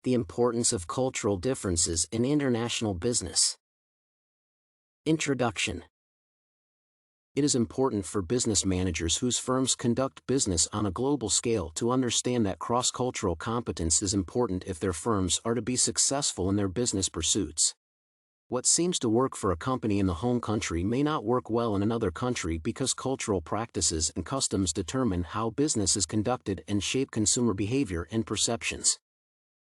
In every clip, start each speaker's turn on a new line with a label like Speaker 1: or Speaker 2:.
Speaker 1: The importance of cultural differences in international business. Introduction. It is important for business managers whose firms conduct business on a global scale to understand that cross-cultural competence is important if their firms are to be successful in their business pursuits. What seems to work for a company in the home country may not work well in another country because cultural practices and customs determine how business is conducted and shape consumer behavior and perceptions.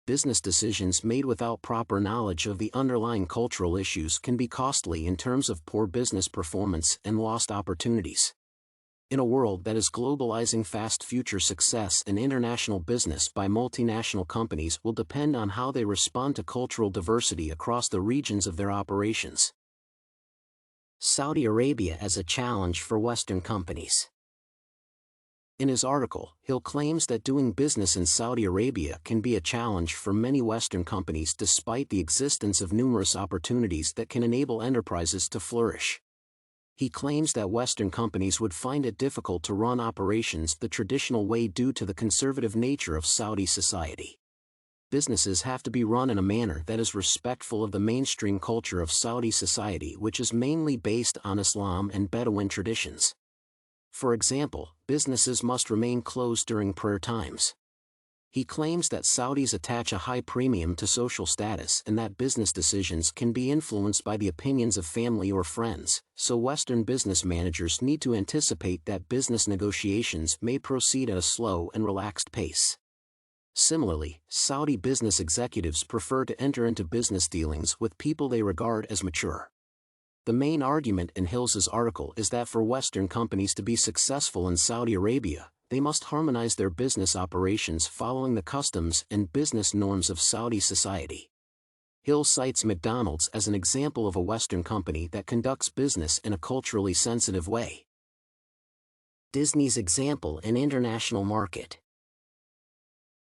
Speaker 1: Business decisions made without proper knowledge of the underlying cultural issues can be costly in terms of poor business performance and lost opportunities. In a world that is globalizing, fast future success in international business by multinational companies will depend on how they respond to cultural diversity across the regions of their operations. Saudi Arabia as a challenge for Western companies. In his article, Hill claims that doing business in Saudi Arabia can be a challenge for many Western companies despite the existence of numerous opportunities that can enable enterprises to flourish. He claims that Western companies would find it difficult to run operations the traditional way due to the conservative nature of Saudi society. Businesses have to be run in a manner that is respectful of the mainstream culture of Saudi society, which is mainly based on Islam and Bedouin traditions. For example, businesses must remain closed during prayer times. He claims that Saudis attach a high premium to social status and that business decisions can be influenced by the opinions of family or friends, so Western business managers need to anticipate that business negotiations may proceed at a slow and relaxed pace. Similarly, Saudi business executives prefer to enter into business dealings with people they regard as mature. The main argument in Hill's article is that for Western companies to be successful in Saudi Arabia, they must harmonize their business operations following the customs and business norms of Saudi society. Hill cites McDonald's as an example of a Western company that conducts business in a culturally sensitive way. Disney's example in international market.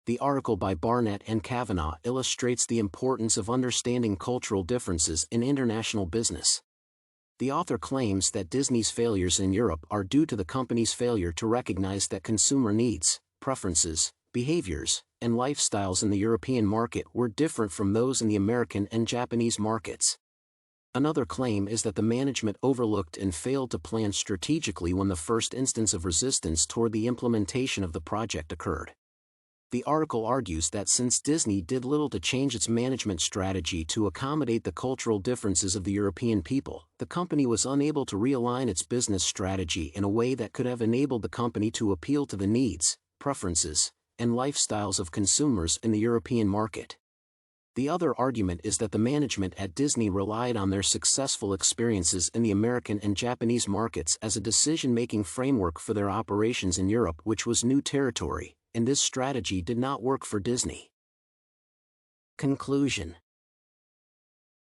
Speaker 1: The article by Barnet and Cavabagh illustrates the importance of understanding cultural differences in international business. The author claims that Disney's failures in Europe are due to the company's failure to recognize that consumer needs, preferences, behaviors, and lifestyles in the European market were different from those in the American and Japanese markets. Another claim is that the management overlooked and failed to plan strategically when the first instance of resistance toward the implementation of the project occurred. The article argues that since Disney did little to change its management strategy to accommodate the cultural differences of the European people, the company was unable to realign its business strategy in a way that could have enabled the company to appeal to the needs, preferences, and lifestyles of consumers in the European market. The other argument is that the management at Disney relied on their successful experiences in the American and Japanese markets as a decision-making framework for their operations in Europe, which was new territory, and this strategy did not work for Disney. Conclusion.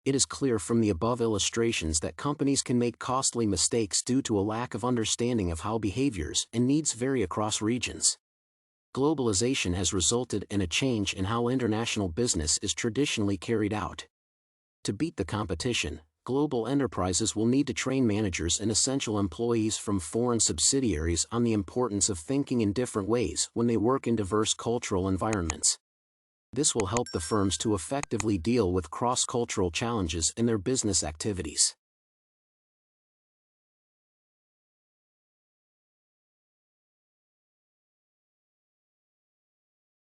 Speaker 1: It is clear from the above illustrations that companies can make costly mistakes due to a lack of understanding of how behaviors and needs vary across regions. Globalization has resulted in a change in how international business is traditionally carried out. To beat the competition, global enterprises will need to train managers and essential employees from foreign subsidiaries on the importance of thinking in different ways when they work in diverse cultural environments. This will help the firms to effectively deal with cross-cultural challenges in their business activities.